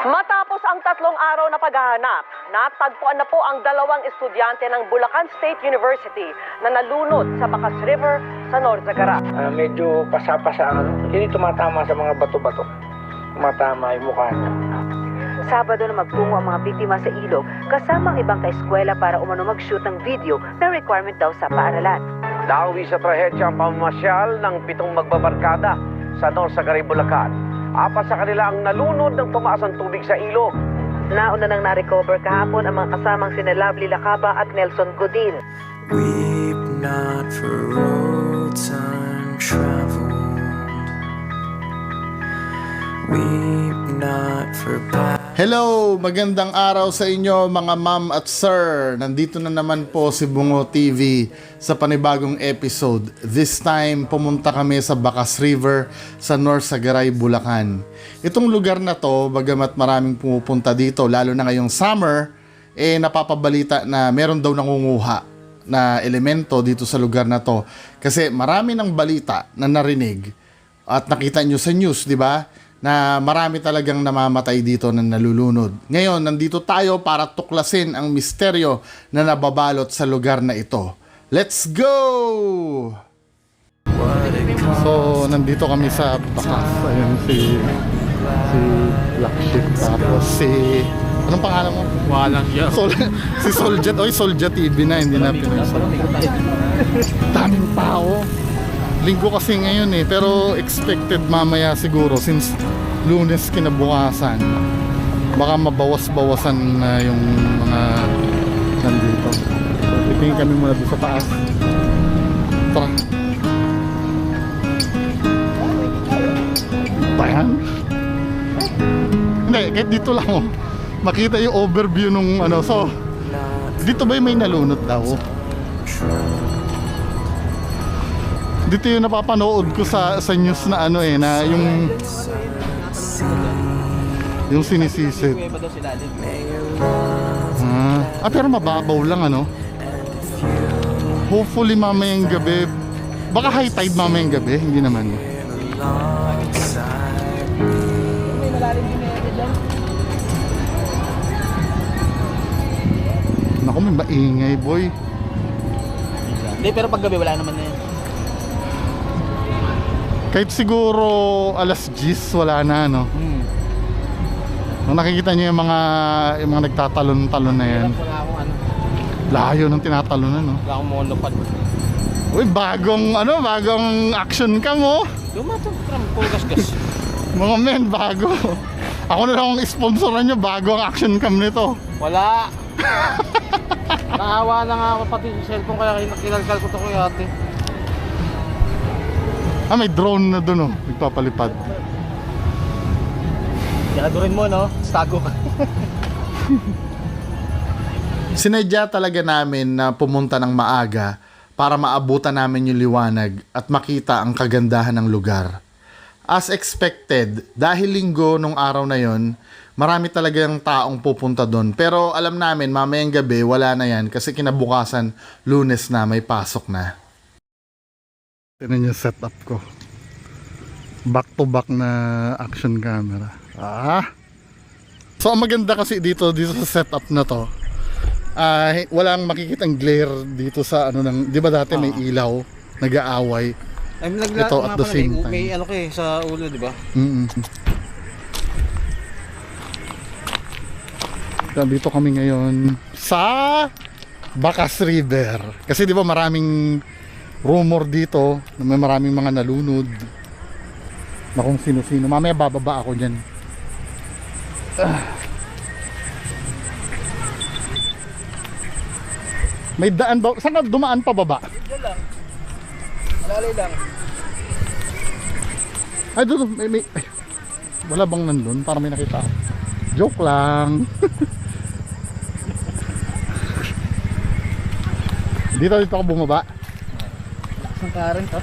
Matapos ang 3 araw na paghahanap, natagpuan na po ang 2 estudyante ng Bulacan State University na nalunod sa Bacas River sa North Zagara. Medyo pasa-pasa ang hindi tumatama sa mga bato-bato. Tumatama yung mukha niya. Sabado na magtungo ang mga biktima sa ilog kasama ang ibang kaeskwela para umano mag-shoot ng video na requirement daw sa paaralan. Nauwi sa trahedya ang pamamasyal ng 7 magbabarkada sa North Zagara, Bulacan. 4 sa kanila ang nalunod ng tumaas ang tubig sa ilog. Nauna nang na-recover kahapon ang mga kasamang sina Lovely Lacaba at Nelson Godin. Weep not for roads untraveled. Weep not for Hello! Magandang araw sa inyo mga ma'am at sir. Nandito na naman po si Bungo TV sa panibagong episode. This time, pumunta kami sa Bacas River sa North Zagara, Bulacan. Itong lugar na to, bagamat maraming pumupunta dito, lalo na ngayong summer, napapabalita na meron daw nangunguha na elemento dito sa lugar na to. Kasi marami ng balita na narinig at nakita nyo sa news, di ba? Na marami talagang namamatay dito na nalulunod. Ngayon, nandito tayo para tuklasin ang misteryo na nababalot sa lugar na ito. Let's go! So, nandito kami sa Bacas. Ayun si Black Sheep. Tapos si... Anong pangalan mo? Walang yan. Si Soljet. Oy, Soljet TV na. Hindi na pinag-sol. Daming tao. Linggo kasi ngayon pero expected mamaya siguro since Lunes kinabukasan baka mabawas-bawasan na yung mga nandito. So, tingin kami muna doon sa taas. Tara. Bayan? Hindi, kahit dito lang makita yung overview nung ano. So, dito ba yung may nalunod daw? Dito yung napapanood ko sa news na ano na yung sinisisid. Pero mababaw lang ano. Hopefully mamayang gabi. Baka high tide mamayang gabi, hindi naman. Naku, may maingay boy. Hindi, pero pag gabi wala naman na yan. Kahit siguro alas 10 wala na no. Nung nakikita niyo yung mga nagtatalon-talon na yan. Wala akong ano. Layo ng tinatalonan no. Wala akong monopod. Uy, bagong action cam Lumato, puro gas-gas. Mga men, bago. Ako na lang ang sponsoran nyo, bago ang action cam nito. Wala. Naawa na nga ako pati sa cellphone kaya kinalkal ko to kay ate. May drone na doon nagpapalipad. Kinadurin mo no, stago ka. Sinadya talaga namin na pumunta ng maaga para maabutan namin yung liwanag at makita ang kagandahan ng lugar. As expected, dahil linggo nung araw na yon, marami talagang taong pupunta doon. Pero alam namin, mamayang gabi, wala na yan kasi kinabukasan, Lunes na, may pasok na. Tignan yung setup ko. Back to back na action camera. So ang maganda kasi dito sa setup na to, walang makikitang glare dito sa ano ng, di ba dati may ilaw, nag-aaway. Ito at the same time. May ano sa ulo, di ba? Dito kami ngayon sa Bacas River. Kasi di ba maraming rumor dito na may maraming mga nalunod na kung sino-sino. Mamaya bababa ako dyan. May daan ba? Saan ka dumaan pa baba? Diyan lang. Malalay lang. Ay doon may wala bang nandun? Para may nakita ako. Joke lang. Dito ako bumaba. Ang karan to.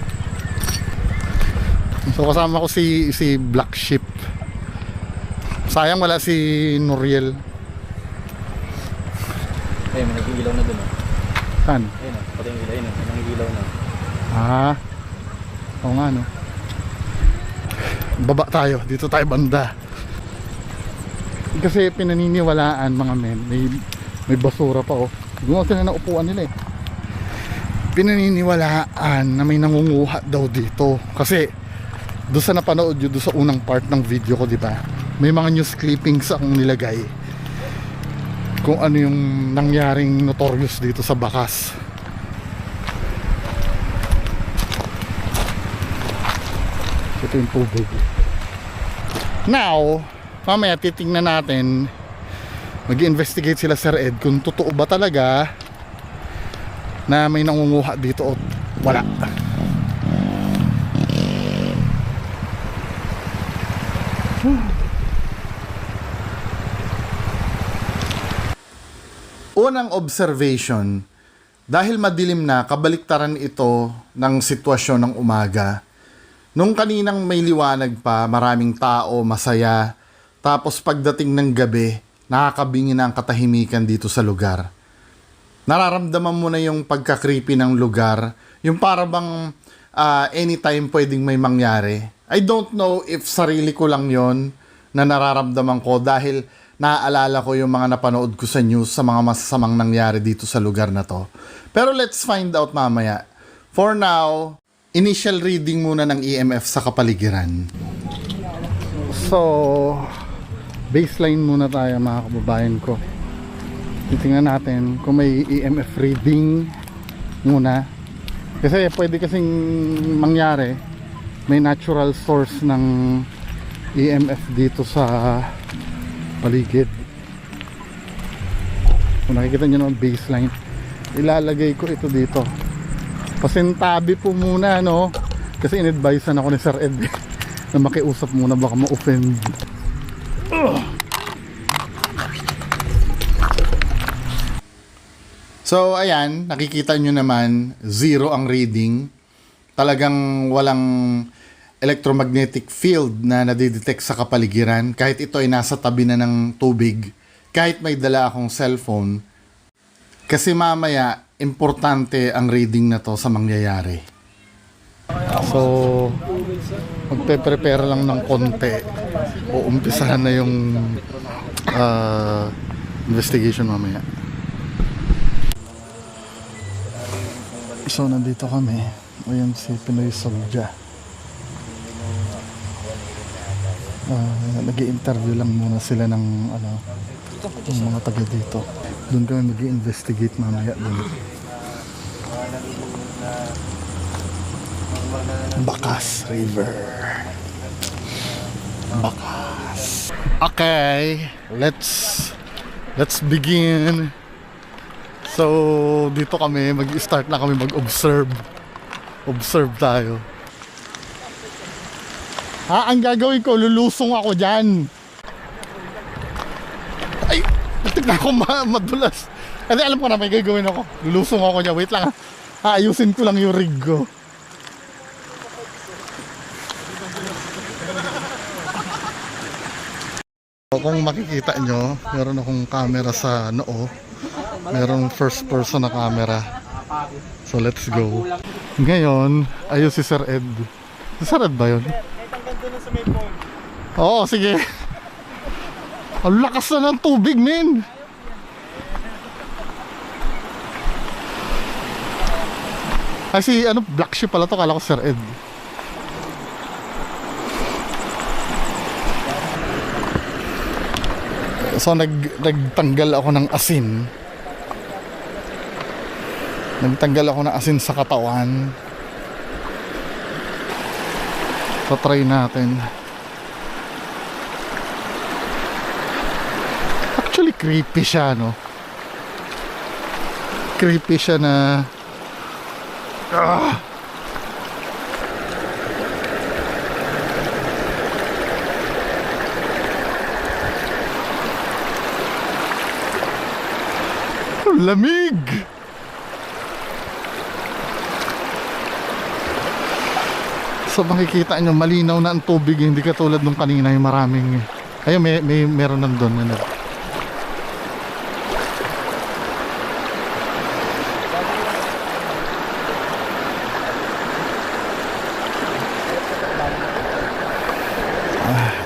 So kasama ko si Black Sheep. Sayang wala si Noriel. May nag-ilaw na dun. Saan? Ayun pati yung ilaw yun. Nang-ilaw na. Oo nga no. Baba tayo, dito tayo banda. Kasi pinaniniwalaan mga men, may basura pa oh. Gumawa sila ng upuan nila eh. Pinaniniwalaan na may nangunguha daw dito. Kasi doon sa napanood yun, doon sa unang part ng video ko, di ba? May mga news clippings akong nilagay kung ano yung nangyaring notorious dito sa Bakas. Ito yung tubig. Now, mamaya titingnan natin, mag-investigate sila Sir Ed kung totoo ba talaga na may nangunguha dito o wala. Unang observation, dahil madilim na, kabaliktaran ito ng sitwasyon ng umaga. Nung kaninang may liwanag pa, maraming tao, masaya, tapos pagdating ng gabi, nakakabingi na ang katahimikan dito sa lugar. Nararamdaman mo na yung pagka-creepy ng lugar, yung para bang anytime pwedeng may mangyari. I don't know if sarili ko lang yon na nararamdaman ko dahil naaalala ko yung mga napanood ko sa news sa mga masasamang nangyari dito sa lugar na to. Pero let's find out mamaya. For now, initial reading muna ng EMF sa kapaligiran. So, baseline muna tayo mga kababayan ko. Titingnan natin kung may EMF reading muna. Kasi pwede kasing mangyari, may natural source ng EMF dito sa paligid. Kung nakikita nyo naman baseline, ilalagay ko ito dito. Pasintabi po muna, no? Kasi in-advisean ako ni Sir Ed na makiusap muna, baka ma-offend. So ayan, nakikita nyo naman 0 ang reading. Talagang walang electromagnetic field na nadidetect sa kapaligiran kahit ito ay nasa tabi na ng tubig, kahit may dala akong cellphone. Kasi mamaya, importante ang reading na to sa mangyayari. So, magpe-prepare lang ng konti o umpisahan na yung investigation mamaya. So, nandito kami. Ayan si Pinoy Soldier. Nag-i-interview lang muna sila ng ng mga taga dito. Doon kami mag-i-investigate mamaya doon. Bakas River. Bakas. Okay, let's begin. So dito kami mag-start na kami mag-observe. Observe tayo. Ang gagawin ko, lulusong ako dyan. Ay, tignan ko madulas. Kasi alam ko na may gagawin ako. Lulusong ako dyan. Wait lang ha. Ayusin ko lang yung rig ko. Kung makikita nyo, meron akong camera sa noo. Merong first person na camera. So let's go. Ngayon, ayun si Sir Ed. Si Sir Ed ba yun? Oo, sige. Ang lakas na ng tubig, men. Kasi black sheep pala to. Kala ko Sir Ed. So nagtanggal ako ng asin. Nagtanggal ako ng asin sa katawan. So try natin. Actually creepy siya, no? Creepy siya na lamig. So makikita nyo malinaw na ang tubig, hindi katulad nung kanina yung maraming ayun meron nandun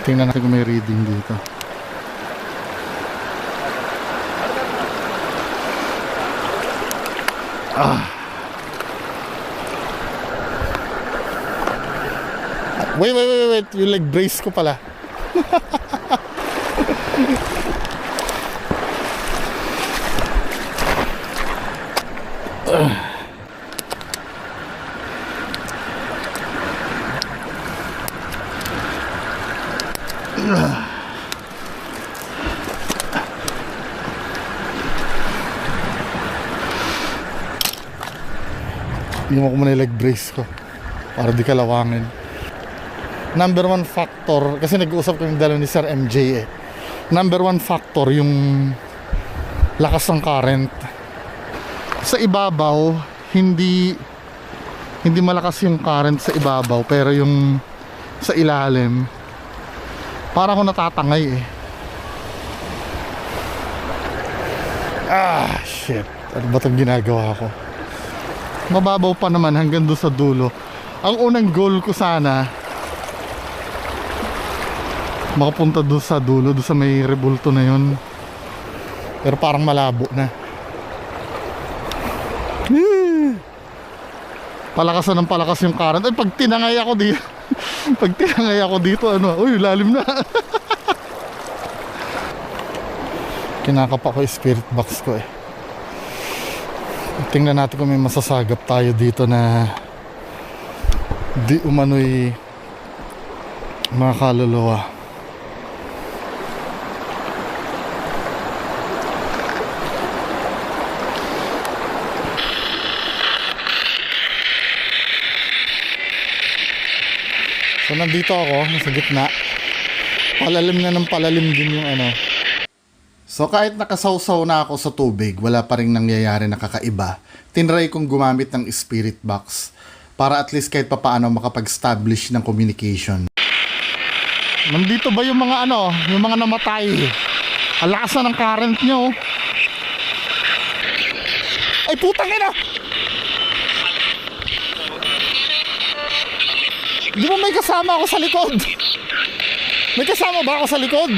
tingnan natin kung may reading dito. Wait. Yung leg brace ko pala. Iwan ko muna yung leg brace ko para di kalawangin. Number one factor, kasi nag-uusap kami dalawa ni Sir MJ eh. Number one factor yung lakas ng current. Sa ibabaw, hindi malakas yung current sa ibabaw, pero yung sa ilalim, para ako natatangay eh. Shit. Ano ba itong ginagawa ko? Mababaw pa naman hanggang doon sa dulo. Ang unang goal ko sana makapunta doon sa dulo, doon sa may rebulto na yun, pero parang malabo na. Palakasan ng palakas yung current. Ay, pag tinangay ako dito ano, uy, lalim na. Kinakapa ko yung spirit box ko eh. Tingnan natin kung may masasagap tayo dito na di umano'y mga kaluluwa. So nandito ako, nasa gitna. Palalim na ng palalim din yung ano. So kahit nakasawsaw na ako sa tubig, wala pa rin nangyayari na kakaiba. Tinry kong gumamit ng spirit box para at least kahit papaano makapag-establish ng communication. Nandito ba yung mga ano, yung mga namatay? Ang lakas na ng current nyo. Ay putang ina! Di ba may kasama ako sa likod? May kasama ba ako sa likod?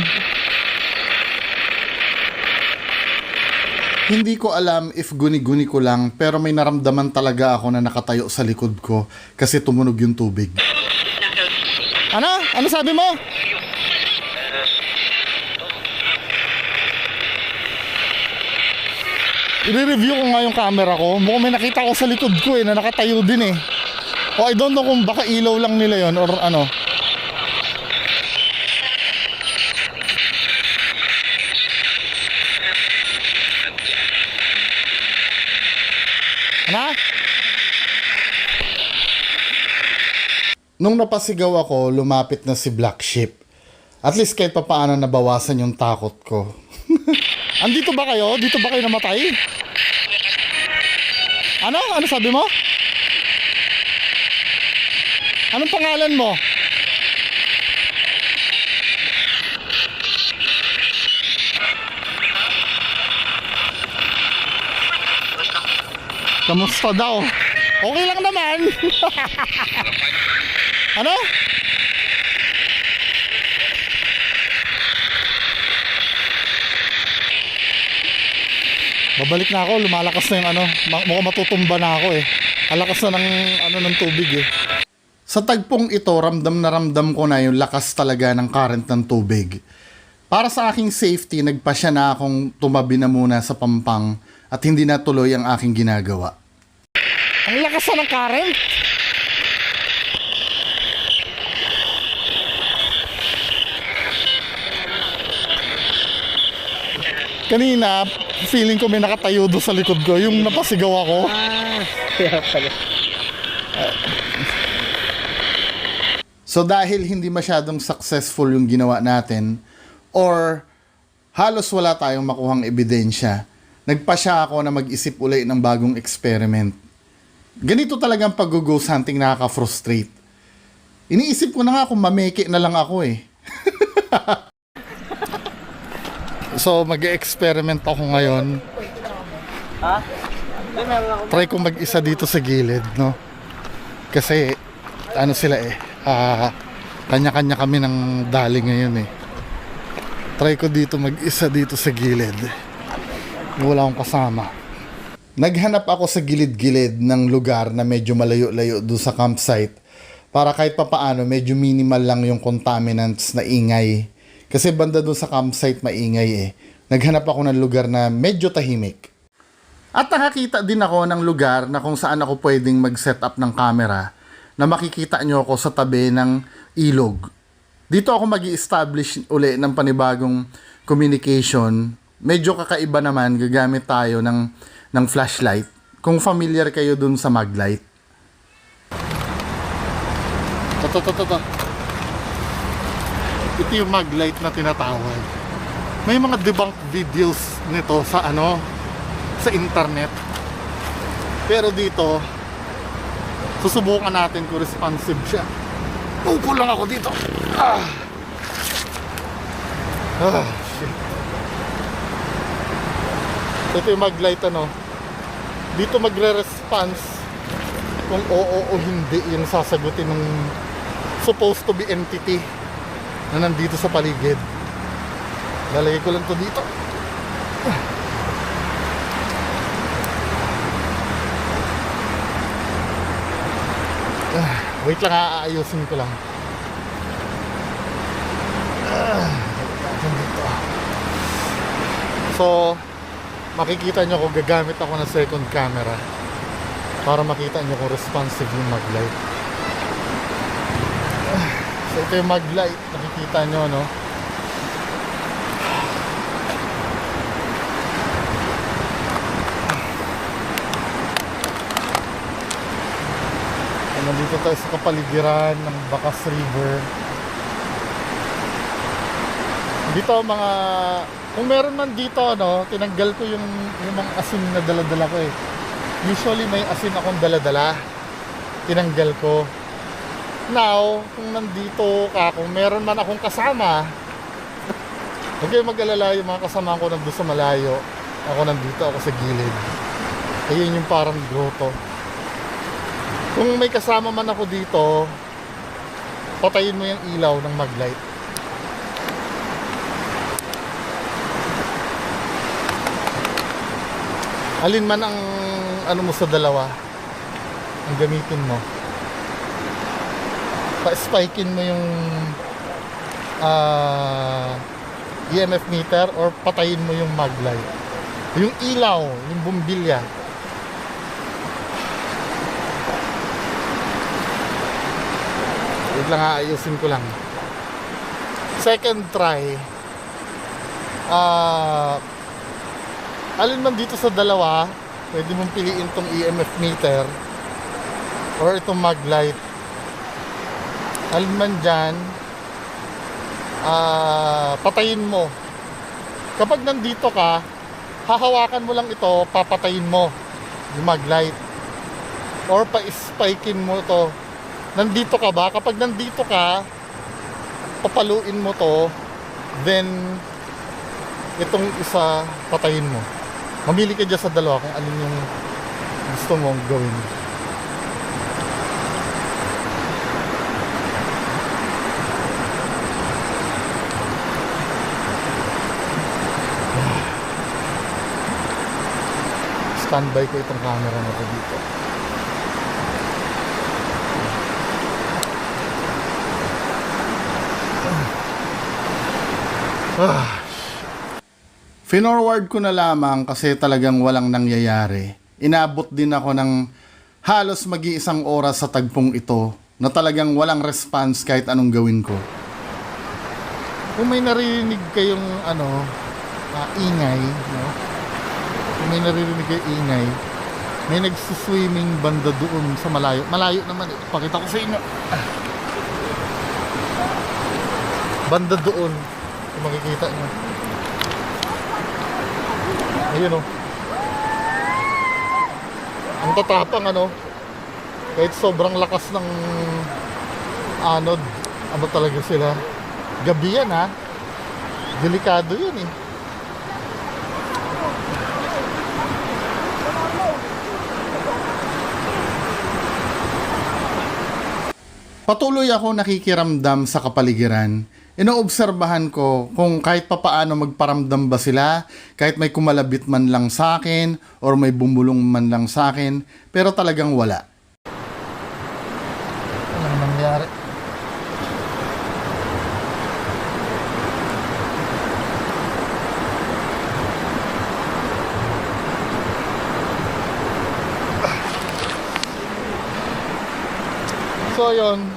Hindi ko alam if guni-guni ko lang, pero may naramdaman talaga ako na nakatayo sa likod ko kasi tumunog yung tubig. Ano? Ano sabi mo? I-review ko nga yung camera ko. Mukhang may nakita ko sa likod ko na nakatayo din eh. O I don't know kung baka ilaw lang nila yon or ano. Ano? Nung napasigaw ako, lumapit na si Black Sheep. At least kahit pa paano nabawasan yung takot ko. Andito ba kayo? Dito ba kayo namatay? Ano? Ano sabi mo? Anong pangalan mo? Kamusta daw? Okay lang naman. Ano? Babalik na ako, lumalakas na yung ano, mukhang matutumba na ako eh. Alakas na ng ano ng tubig eh. Sa tagpong ito, ramdam na ramdam ko na yung lakas talaga ng current ng tubig. Para sa aking safety, nagpasya na akong tumabi na muna sa pampang at hindi na tuloy ang aking ginagawa. Ang lakas na ng current! Kanina, feeling ko may nakatayo doon sa likod ko, yung napasigaw ako. Kaya pala. So dahil hindi masyadong successful yung ginawa natin, or halos wala tayong makuhang ebidensya, nagpasya ako na mag-isip uli ng bagong experiment. Ganito talagang pag-ghost hunting nakaka-frustrate. Iniisip ko na nga kung mameke na lang ako eh. So mag-experiment ako ngayon. Try ko mag-isa dito sa gilid, no? Kasi ano sila eh, kanya-kanya kami ng dali ngayon eh. Try ko dito mag-isa dito sa gilid. Wala akong kasama. Naghanap ako sa gilid-gilid ng lugar na medyo malayo-layo doon sa campsite para kahit papaano medyo minimal lang yung contaminants na ingay. Kasi banda doon sa campsite maingay eh. Naghanap ako ng lugar na medyo tahimik. At nakakita din ako ng lugar na kung saan ako pwedeng mag-set up ng camera na makikita nyo ako sa tabi ng ilog. Dito ako mag-i-establish uli ng panibagong communication. Medyo kakaiba naman, gagamit tayo ng flashlight. Kung familiar kayo dun sa Maglite. Ito yung Maglite na tinatawag. May mga debunked videos nito sa sa internet. Pero dito, susubukan natin kung responsive siya. Upo lang ako dito. Shit. Ito yung Maglite Dito magre-response kung oo o hindi yung sasagutin ng supposed to be entity na nandito sa paligid. Lalagay ko lang to dito. Wait lang, aayusin ko lang. Dito. So, makikita nyo kung gagamit ako ng second camera para makita nyo kung responsive yung Maglite. So, ito yung Maglite. Nakikita nyo, no? Nandito tayo sa kapaligiran ng Bacas River. Dito mga, kung meron man dito tinanggal ko yung mga asin na dala-dala ko eh. Usually may asin akong dala-dala. Tinanggal ko. Now, kung nandito ka, kung meron man akong kasama, huwag kayo mag-alala, yung mga kasama ko nandun sa malayo. Ako nandito, ako sa gilid. Ayun yung parang grotto. Kung may kasama man ako dito, patayin mo yung ilaw ng Maglite. Alin man ang mo sa dalawa, ang gamitin mo. Pa-spikein mo yung EMF meter or patayin mo yung Maglite. Yung ilaw, yung bumbilya. Wait lang, ayusin ko lang. Second try. Alin man dito sa dalawa, pwede mong piliin tong EMF meter or itong Maglite. Alin man dyan, patayin mo. Kapag nandito ka, hahawakan mo lang ito, papatayin mo yung Maglite. Or pa-spikein mo to. Nandito ka ba? Kapag nandito ka, papaluin mo to, then itong isa patayin mo. Mamili ka dyan sa dalawa kung alin yung gusto mong gawin. Standby ko itong camera na to dito. Finorward ko na lamang kasi talagang walang nangyayari. Inabot din ako ng halos mag-iisang oras sa tagpong ito na talagang walang response kahit anong gawin ko. Kung may naririnig kayong ingay, no? Kung may naririnig kayong ingay, may nagsuswimming banda doon sa malayo. Malayo naman, pakita ko sa inyo. Banda doon, kung makikita nyo. Ayun ang tatapang kahit sobrang lakas ng anod, talaga sila. Gabi yan delikado yun eh. Patuloy ako nakikiramdam sa kapaligiran. inoobserbahan ko kung kahit papaano magparamdam ba sila, kahit may kumalabit man lang sa akin, or may bumulong man lang sa akin, pero talagang wala. Anong nangyari? So yun,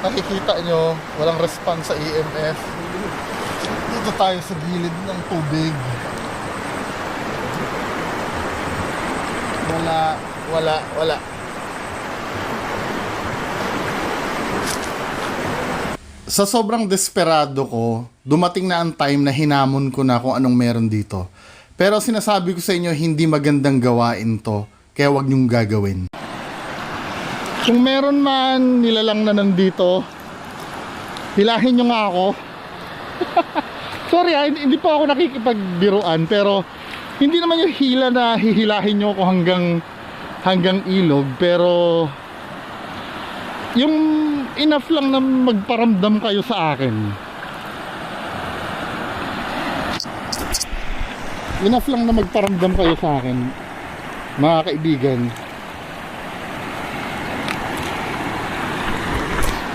nakikita nyo, walang response sa EMF. Dito tayo sa gilid ng tubig. Wala. Sa sobrang desperado ko, dumating na ang time na hinamon ko na kung anong meron dito. Pero sinasabi ko sa inyo, hindi magandang gawain to, kaya wag nyong gagawin. Kung meron man nilalang na nandito, hilahin nyo nga ako. Sorry hindi pa ako nakikipagbiruan, pero hindi naman yung hila na hihilahin nyo ako hanggang ilog, pero yung enough lang na magparamdam kayo sa akin. Enough lang na magparamdam kayo sa akin, mga kaibigan.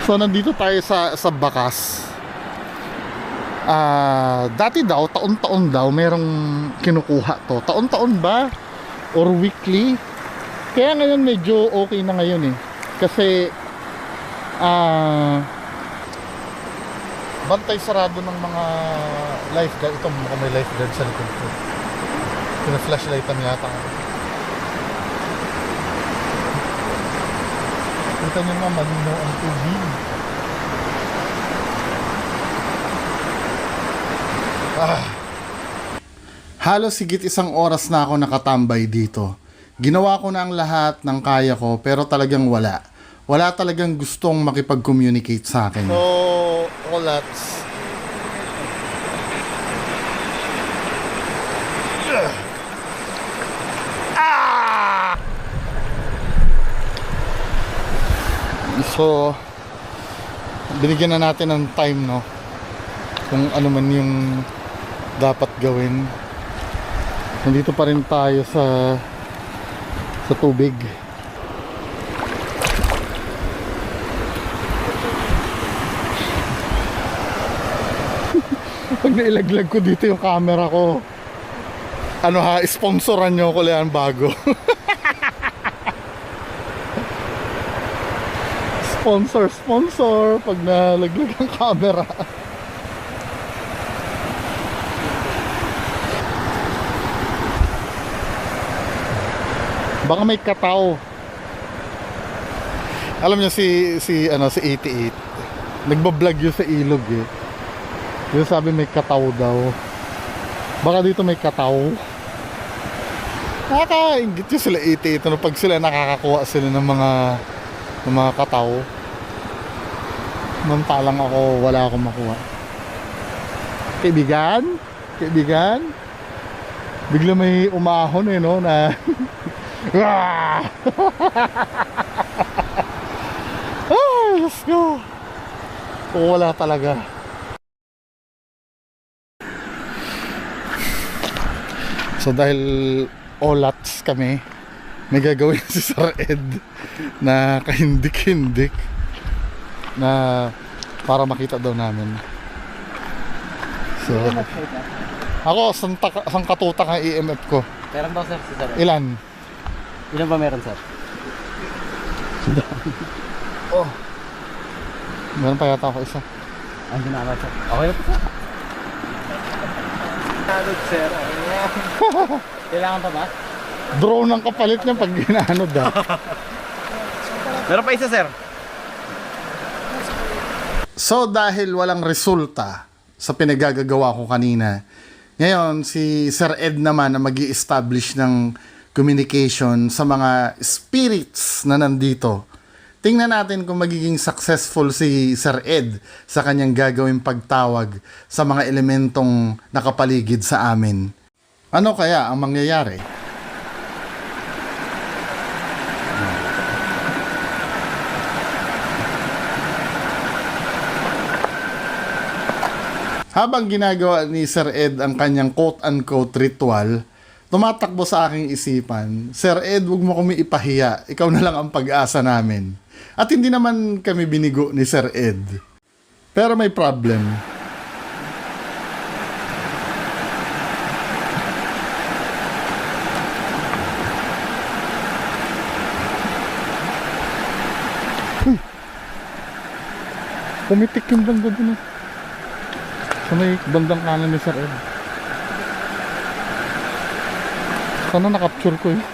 So nandito tayo sa bakas. Dati daw, taon-taon daw merong kinukuha to. Taon-taon ba? Or weekly? Kaya ngayon medyo okay na ngayon eh. Kasi bantay sarado ng mga lifeguard. Ito mukhang may lifeguard sa likod ko. Pina-flashlightan yata. Kita nyo nga, malinaw ang tubig. Halos higit 1 oras na ako nakatambay dito. Ginawa ko na ang lahat ng kaya ko, pero talagang wala. Wala talagang gustong makipag-communicate sa akin. So, olats. So, binigyan na natin ng time, no? Kung ano man yung dapat gawin. Nandito pa rin tayo sa tubig. Pag nailaglag ko dito yung camera ko, ano ha, sponsoran nyo ko lang bago. Sponsor pag nalaglag ang camera. Baka may kataw. Alam niyo si 88. Nagba-vlog yun sa ilog eh. Yung sabi may kataw daw. Baka dito may kataw. Nakakaingit yun sila 88. Ano pag sila nakakakuha sila ng mga kataw. Mantalang ako, wala akong makuha. Kaibigan? Bigla may umahon eh, no? Na let's go. Wala talaga. So dahil olats kami, may gagawin si Sir Ed na kahindik-hindik na para makita daw namin. So ako, sangkatutak ang EMF ko. Meron daw sir si sir. Ilan? Ilan ba meron sir? Oh. Meron pa yata ako isa. Andiyan na sir. Okay na po sir. Anod sir. Kailangan pa ba? Drone ang kapalit niya pag ginanod ah. Meron pa isa sir. So dahil walang resulta sa pinagagagawa ko kanina, ngayon si Sir Ed naman na mag-i-establish ng communication sa mga spirits na nandito. Tingnan natin kung magiging successful si Sir Ed sa kanyang gagawing pagtawag sa mga elementong nakapaligid sa amin. Ano kaya ang mangyayari? Habang ginagawa ni Sir Ed ang kanyang quote-unquote ritual, tumatakbo sa aking isipan, Sir Ed, huwag mo kami ipahiya. Ikaw na lang ang pag-asa namin. At hindi naman kami binigo ni Sir Ed. Pero may problem. Pumitik yung banda dun. Sa may bandang kanan ni Sir Ed. Sana nakapture ko yun.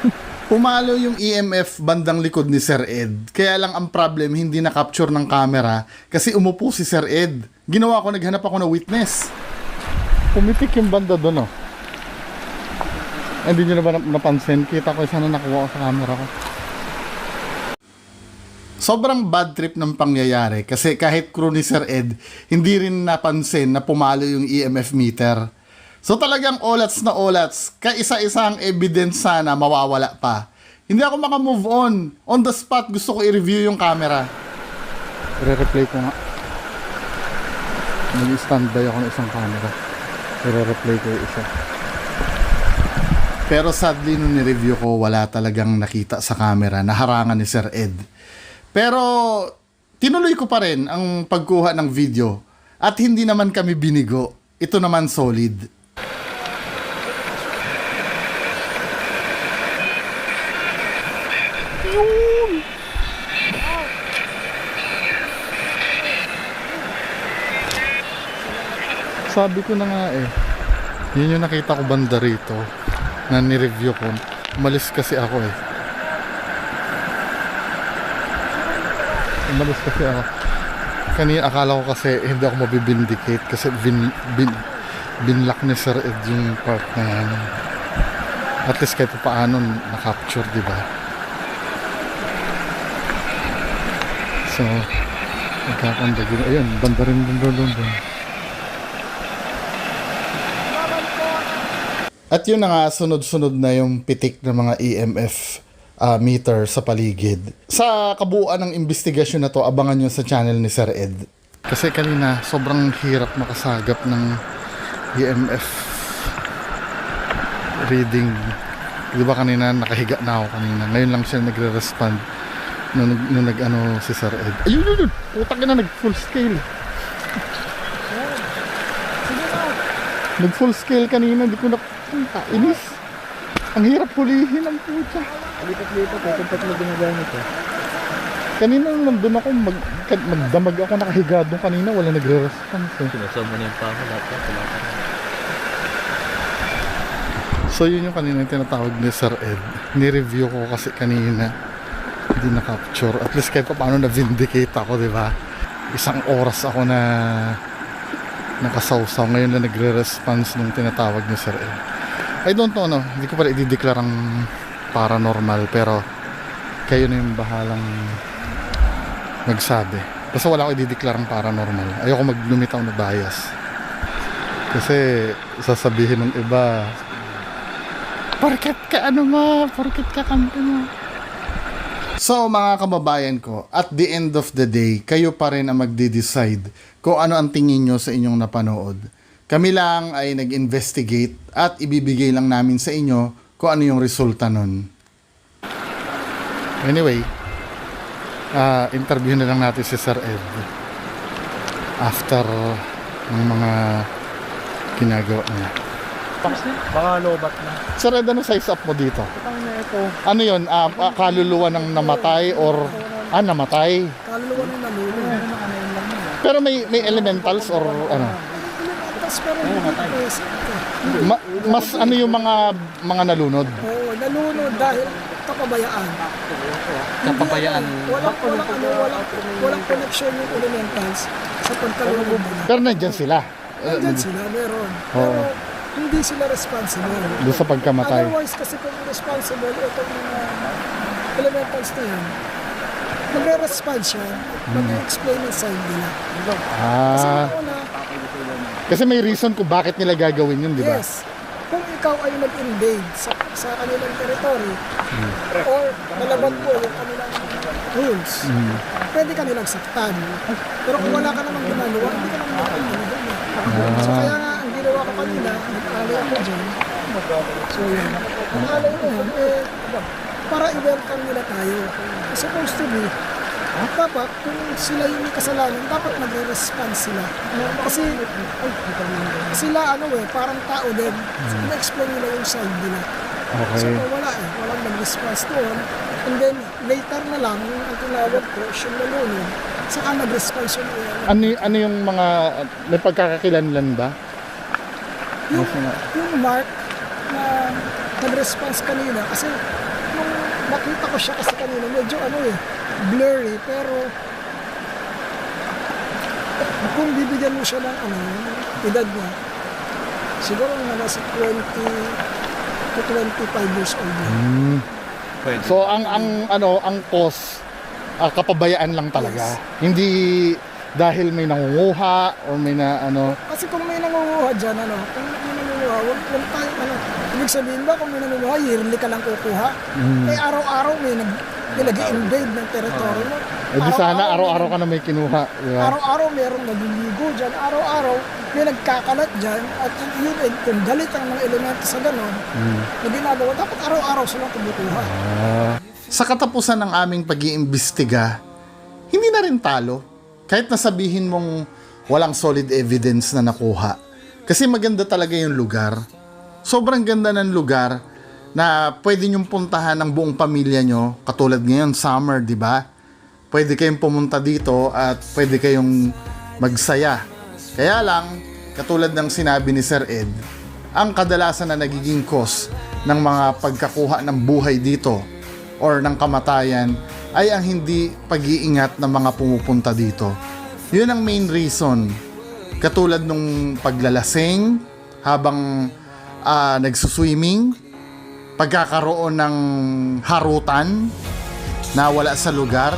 Pumalo yung EMF bandang likod ni Sir Ed. Kaya lang ang problem, hindi na-capture ng camera kasi umupo si Sir Ed. Ginawa ko, naghanap ako ng witness. Pumitik yung banda doon, oh. Hindi nyo na ba napansin? Kita ko sana nakuha ko sa camera ko. Sobrang bad trip ng pangyayari kasi kahit crew ni Sir Ed, hindi rin napansin na pumalo yung EMF meter. So talagang olats na olats, kaisa-isang evidence sana mawawala pa. Hindi ako makamove on. On the spot, gusto ko i-review yung camera. I-replay ko nga. Nag-standby ako ng isang camera. I-replay ko yung isa. Pero sadly, nung ni-review ko, wala talagang nakita sa camera na harangan ni Sir Ed. Pero tinuloy ko pa rin ang pagkuha ng video at hindi naman kami binigo. Ito naman solid. Sabi ko na nga eh, yun yung nakita ko banda rito na ni-review ko. Umalis kasi ako eh. Umalis kasi ako. Kanina akala ko kasi hindi ako mabibindicate kasi binlock ni Sir Ed yung part na yan. At least kahit paano na-capture, di ba? So, nagkakandag yun. Ayun, banda rin doon. At yun na nga, sunod-sunod na yung pitik ng mga EMF meter sa paligid. Sa kabuuan ng investigasyon na to, abangan nyo sa channel ni Sir Ed. Kasi kanina, sobrang hirap makasagap ng EMF reading. Di ba kanina, nakahiga na ako kanina. Ngayon lang siya nagre-respond nung nag-ano si Sir Ed. Ayun! Utang na, nag-full scale. Nag-full scale kanina, di ko na inis. Ang hirap hulihin ang puta. Lipat-lipat eh, kung tatlo ginagamit eh. Kanina nandun ako, magdamag ako nakahiga doon kanina, wala nagre-response eh. Sinasama na yung pama, laptop, wala pa rin. So yun yung kanina yung tinatawag ni Sir Ed. Ni-review ko kasi kanina, hindi na-capture. At least kahit pa paano na-vindicate ako, di ba? Isang oras ako na nakasawsaw. Ngayon na nagre-response nung tinatawag ni Sir Ed. I don't know, no? Hindi ko pala i-declare ang paranormal, pero kayo na yung bahalang magsabi. Basta wala ako i-declare ang paranormal. Ayoko maglumitaw na bias. Kasi sasabihin ng iba, porket ka ano mo, porket ka kampi mo. So mga kababayan ko, at the end of the day, kayo pa rin ang magde-decide kung ano ang tingin nyo sa inyong napanood. Kami lang ay nag-investigate at ibibigay lang namin sa inyo kung ano yung resulta nun. Anyway, interview na lang natin si Sir Ed after ng mga ginagawa niya. Baka lobat na. Sir Ed, ano size up mo dito? Pang na ito. Ano yun? Kaluluwa ng namatay or namatay? Kaluluwa ng nalulun. Pero may elementals or ano? Tapos pero hindi present ka. Mas ano yung mga nalunod? Oo, nalunod dahil kapabayaan. Kapabayaan. Walang connection yung elementals sa pagkalunod nila. Pero nandyan sila. Nandyan sila, meron. Oo. Pero hindi sila responsible. Doon sa pagkamatay. Otherwise kasi kung responsible, itong mga elementals na yan, magre-respond siya, mag-explain yung sign nila. Kasi una, Kasi may reason kung bakit nila gagawin yun, di ba? yes, kung ikaw ay nag-invade sa kanilang territory or nalaban mo yung kanilang rules, pwede ka nilang saktan. Pero kung wala ka namang ginagawa, hindi ka naman makakalimutan. So kaya nga, ang ginawa ko kanina, nag-alay ako dyan. So yun, nag-alay ko yun, para i-welcome nila tayo. Supposed to be, dapat kung sila yung may kasalanan, dapat magre-respond sila. Kasi sila parang tao din. Na-explain nila yung side nila. So wala walang nag-response doon. And then later na lang, ang tinawag ko, yung nalunod, saka nag-response yung Ano yung mga, may pagkakakilanlan ba? yung Mark na nag-response kanina kasi nung nakita ko siya kasi kanina medyo blurry pero kung bibigyan mo siya ng edad niya siguro nasa 20 to 25 years old na. So ang cause kapabayaan lang talaga. Hindi dahil may nangunguha o may Kasi kung may nangunguha dyan, kung may nangunguha, huwag tayo, ibig sabihin ba kung may nangunguha, yearly ka lang kukuha? Araw-araw may nag-invade ng territory mo. di sana araw-araw ka na may kinuha. Diba? Araw-araw merong nagliligo dyan, araw-araw may nagkakalat dyan, at yun kung galit ang mga elemento sa ganon, na ginagawa, dapat araw-araw silang kumukuha. Sa katapusan ng aming pag-iimbestiga, hindi na rin talo. Kahit nasabihin mong walang solid evidence na nakuha. Kasi maganda talaga yung lugar. Sobrang ganda ng lugar na pwede nyong puntahan ng buong pamilya nyo. Katulad ngayon, summer, di ba? Pwede kayong pumunta dito at pwede kayong magsaya. Kaya lang, katulad ng sinabi ni Sir Ed, ang kadalasan na nagiging cause ng mga pagkakuha ng buhay dito or ng kamatayan ay ang hindi pag-iingat ng mga pumupunta dito. Yun ang main reason. Katulad nung paglalasing habang nagsuswimming, pagkakaroon ng harutan na wala sa lugar,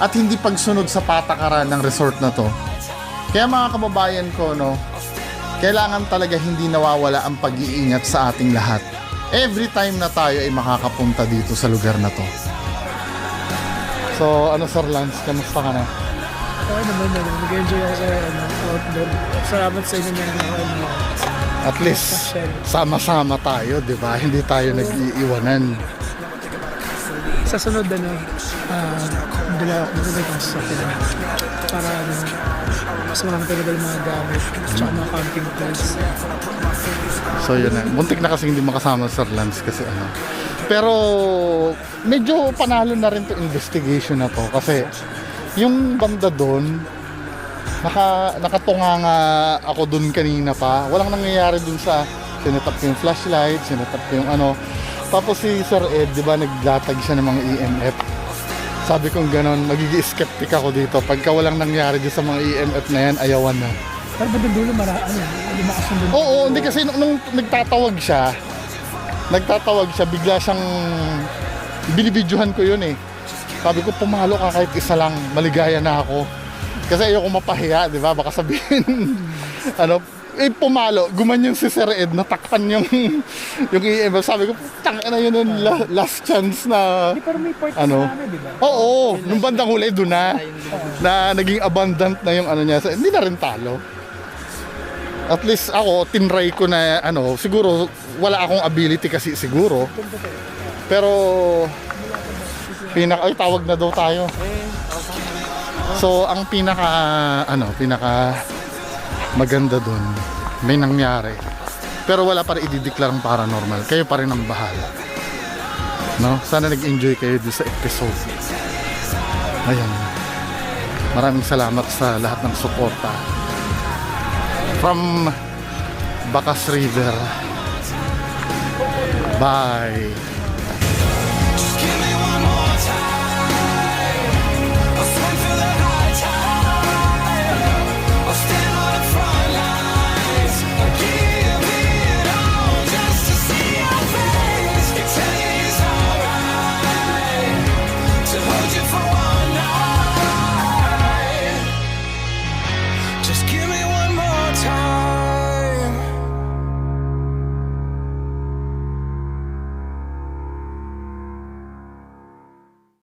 at hindi pagsunod sa patakaran ng resort na to. Kaya mga kababayan ko, kailangan talaga hindi nawawala ang pag-iingat sa ating lahat. Every time na tayo ay makakapunta dito sa lugar na to. So, Sir Lance, kamusta ka na? Okay naman nag-enjoy ako sa outdoor. Salamat sa inyo na At least, sama-sama tayo, di ba? Hindi tayo nag-iiwanan. sa sunod dala ako ng sasakyan para mas marami talaga yung mga gamit at mga camping tools. So yun na, muntik na kasi hindi makasama Sir Lance kasi pero medyo panalo na rin to investigation na to kasi yung banda doon nakatunga nga ako doon kanina pa, walang nangyayari doon sa sinetap ko yung flashlight, sinetap ko yung tapos si Sir Ed, di ba, naglatag siya ng mga EMF. Sabi kong ganon, magiging skeptic ako dito. Pagka walang nangyari dito sa mga EMF na yan, ayawan na. Pero ba dulo lumakas yung dulo? Oo, hindi kasi nung nagtatawag siya, bigla siyang, binibidyohan ko yun eh. Sabi ko, pumalo ka kahit isa lang, maligaya na ako. Kasi ayoko mapahiya, di ba? Baka sabihin, pumalo, gumanyan si Sir Ed, natakpan yung EMF. Sabi ko, tangina yun yung last chance na, Pero may part na di ba? Oo, nung bandang huli, doon na naging abundant na yung niya. So, hindi na rin talo. At least ako, tinry ko na, siguro, wala akong ability kasi siguro. Pero, tawag na daw tayo. So, ang pinaka maganda dun, may nangyari. Pero wala pa rin idideklarang paranormal. Kayo pa rin ang bahala. Sana nag-enjoy kayo dito sa episode. Ayan. Maraming salamat sa lahat ng suporta. From Bacas River. Bye.